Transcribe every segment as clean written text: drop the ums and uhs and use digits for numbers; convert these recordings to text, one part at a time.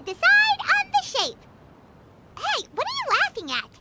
decide on the shape. Hey, what are you laughing at?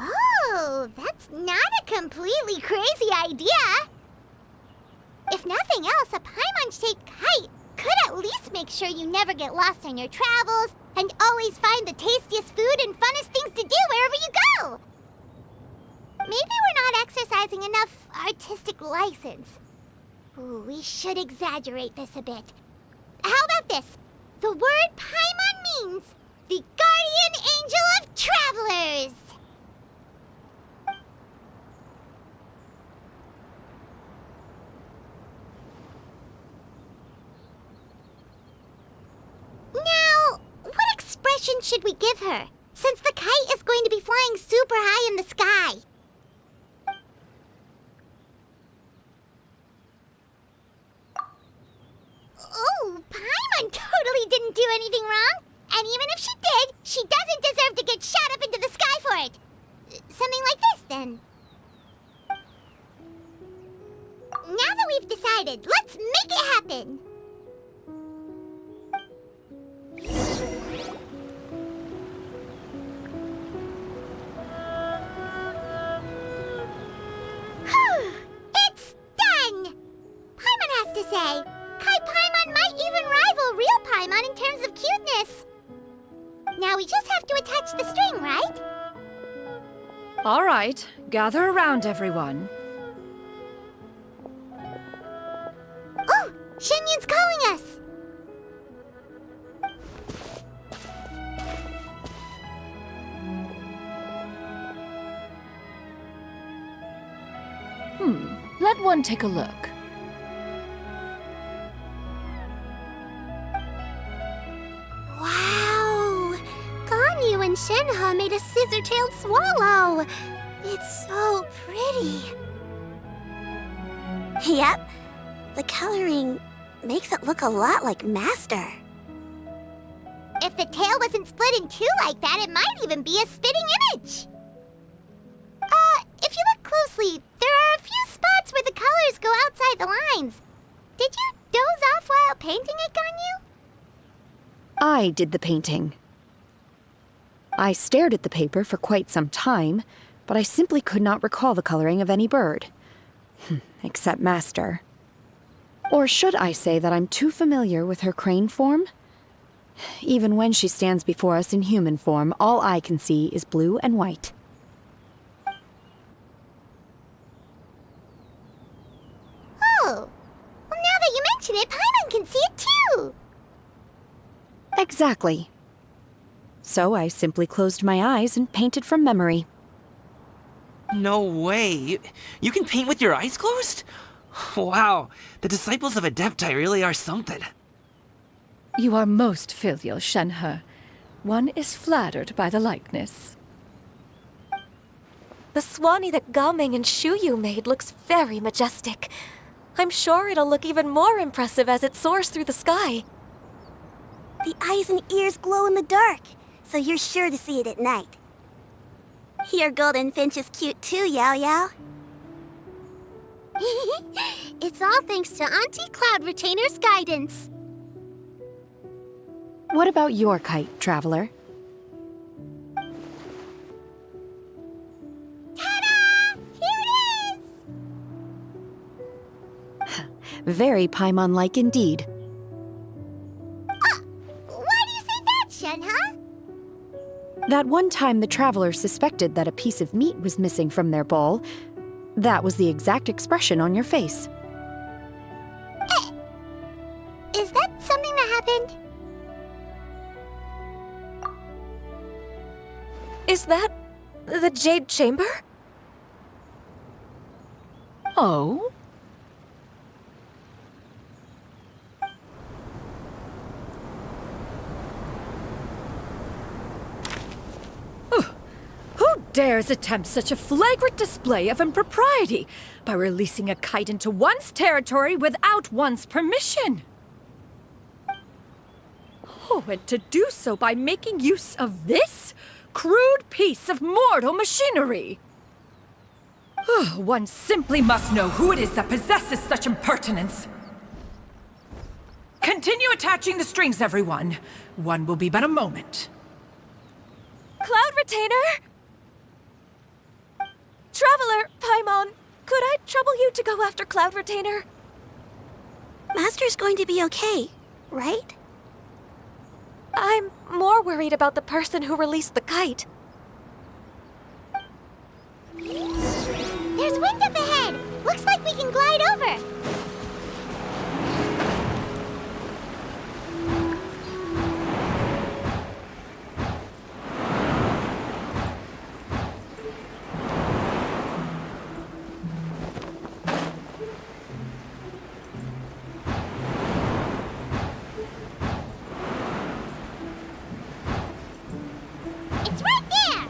Oh, that's not a completely crazy idea. If nothing else, a Paimon-shaped kite could at least make sure you never get lost on your travels and always find the tastiest food and funnest things to do wherever you go. Maybe we're not exercising enough artistic license. Ooh, we should exaggerate this a bit. How about this? The word Paimon means the guardian angel of travelers. Now, what expression should we give her, since the kite is going to be flying super high in the sky? Oh, Paimon totally didn't do anything wrong. And even if she did, she doesn't deserve to get shot up into the sky for it. Something like this, then. Now that we've decided, let's make it happen. It's done! Paimon has to say, Kai Paimon might even rival real Paimon in terms of cuteness. Now we just have to attach the string, right? All right, gather around, everyone. Oh, Xianyun's calling us! Let one take a look. Wow! Ganyu and Shenhe made a scissor-tailed swallow! It's so pretty. Yep. The coloring makes it look a lot like Master. If the tail wasn't split in two like that, it might even be a spitting image. If you look closely, there are a few spots where the colors go outside the lines. Did you doze off while painting it, Ganyu? I did the painting. I stared at the paper for quite some time, but I simply could not recall the coloring of any bird. Except Master. Or should I say that I'm too familiar with her crane form? Even when she stands before us in human form, all I can see is blue and white. Oh, well, now that you mention it, Paimon can see it too! Exactly. So I simply closed my eyes and painted from memory. No way! You can paint with your eyes closed? Wow, the disciples of Adepti really are something. You are most filial, Shenhe. One is flattered by the likeness. The Swanee that Gaming and Xianyun made looks very majestic. I'm sure it'll look even more impressive as it soars through the sky. The eyes and ears glow in the dark, so you're sure to see it at night. Your golden finch is cute too, Yao Yao. It's all thanks to Auntie Cloud Retainer's guidance. What about your kite, traveler? Ta-da! Here it is! Very Paimon-like indeed. Why do you say that, Shenhe? That one time the traveler suspected that a piece of meat was missing from their bowl, that was the exact expression on your face. Is that something that happened? Is that the Jade Chamber? Oh? Who dares attempt such a flagrant display of impropriety by releasing a kite into one's territory without one's permission? Oh, and to do so by making use of this crude piece of mortal machinery. One simply must know who it is that possesses such impertinence. Continue attaching the strings, everyone. One will be but a moment. Cloud Retainer! Traveler, Paimon, could I trouble you to go after Cloud Retainer? Master's going to be okay, right? I'm more worried about the person who released the kite. There's wind up ahead! Looks like we can glide over! It's right there!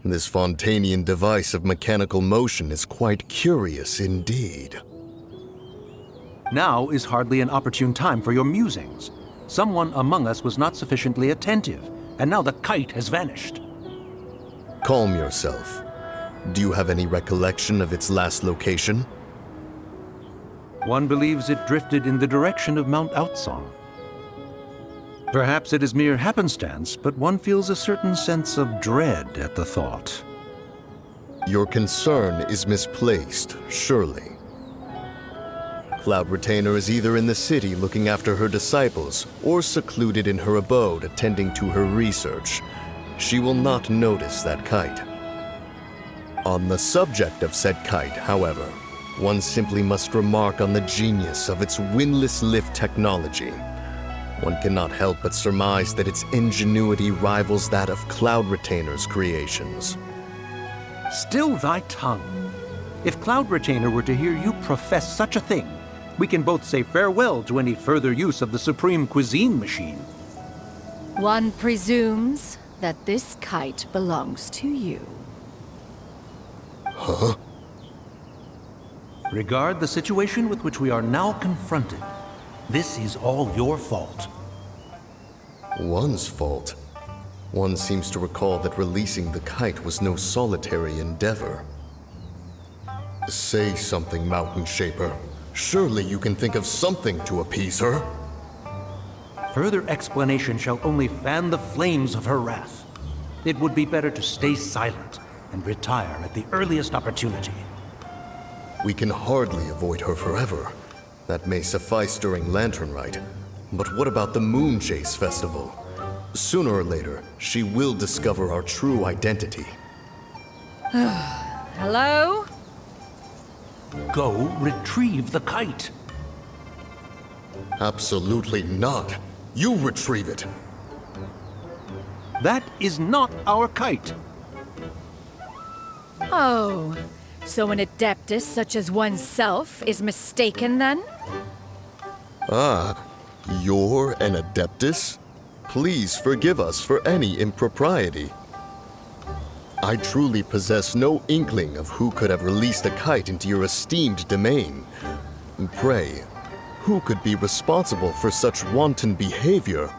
This Fontanian device of mechanical motion is quite curious indeed. Now is hardly an opportune time for your musings. Someone among us was not sufficiently attentive, and now the kite has vanished. Calm yourself. Do you have any recollection of its last location? One believes it drifted in the direction of Mount Outsong. Perhaps it is mere happenstance, but one feels a certain sense of dread at the thought. Your concern is misplaced, surely. Cloud Retainer is either in the city looking after her disciples, or secluded in her abode attending to her research. She will not notice that kite. On the subject of said kite, however, one simply must remark on the genius of its windless lift technology. One cannot help but surmise that its ingenuity rivals that of Cloud Retainer's creations. Still thy tongue. If Cloud Retainer were to hear you profess such a thing, we can both say farewell to any further use of the Supreme Cuisine Machine. One presumes that this kite belongs to you. Huh? Regard the situation with which we are now confronted. This is all your fault. One's fault? One seems to recall that releasing the kite was no solitary endeavor. Say something, Mountain Shaper. Surely you can think of something to appease her. Further explanation shall only fan the flames of her wrath. It would be better to stay silent and retire at the earliest opportunity. We can hardly avoid her forever. That may suffice during Lantern Rite. But what about the Moon Chase Festival? Sooner or later, she will discover our true identity. Hello? Go retrieve the kite. Absolutely not. You retrieve it. That is not our kite. Oh, so an adeptus such as oneself is mistaken then? Ah, you're an Adeptus? Please forgive us for any impropriety. I truly possess no inkling of who could have released a kite into your esteemed domain. Pray, who could be responsible for such wanton behavior?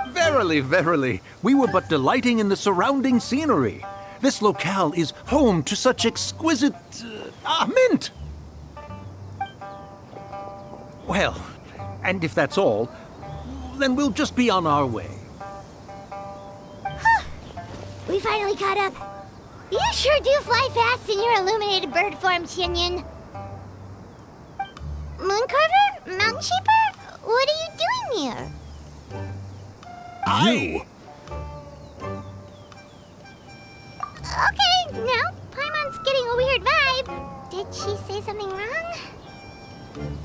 Verily, verily, we were but delighting in the surrounding scenery. This locale is home to such exquisite... mint! Well, and if that's all, then we'll just be on our way. We finally caught up. You sure do fly fast in your illuminated bird form, Xianyun. Mooncarver? Mountain Shaper? What are you doing here? You? Okay, now Paimon's getting a weird vibe. Did she say something wrong?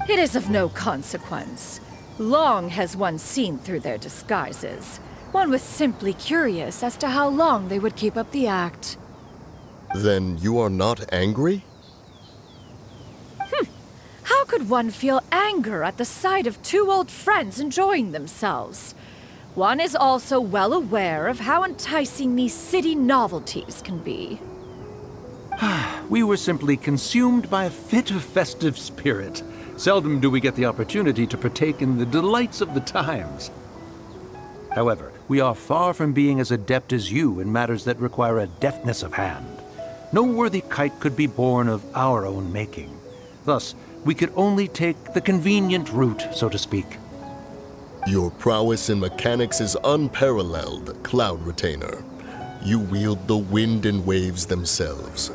It is of no consequence. Long has one seen through their disguises. One was simply curious as to how long they would keep up the act. Then you are not angry? How could one feel anger at the sight of two old friends enjoying themselves? One is also well aware of how enticing these city novelties can be. We were simply consumed by a fit of festive spirit. Seldom do we get the opportunity to partake in the delights of the times. However, We are far from being as adept as you in matters that require a deftness of hand. No worthy kite could be born of our own making. Thus, we could only take the convenient route, so to speak. Your prowess in mechanics is unparalleled, Cloud Retainer. You wield the wind and waves themselves.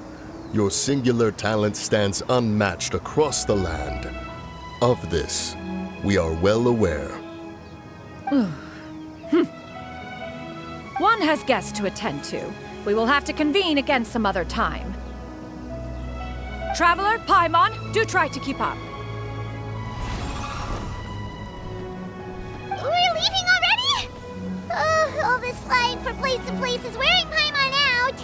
Your singular talent stands unmatched across the land. Of this, we are well aware. One has guests to attend to. We will have to convene again some other time. Traveler, Paimon, do try to keep up. We're leaving already? Oh, all this flying from place to place is wearing Paimon out.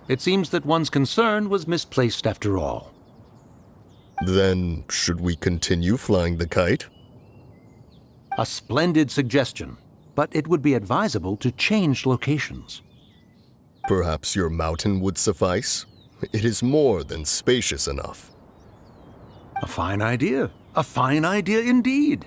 It seems that one's concern was misplaced after all. Then, should we continue flying the kite? A splendid suggestion, but it would be advisable to change locations. Perhaps your mountain would suffice? It is more than spacious enough. A fine idea. A fine idea indeed.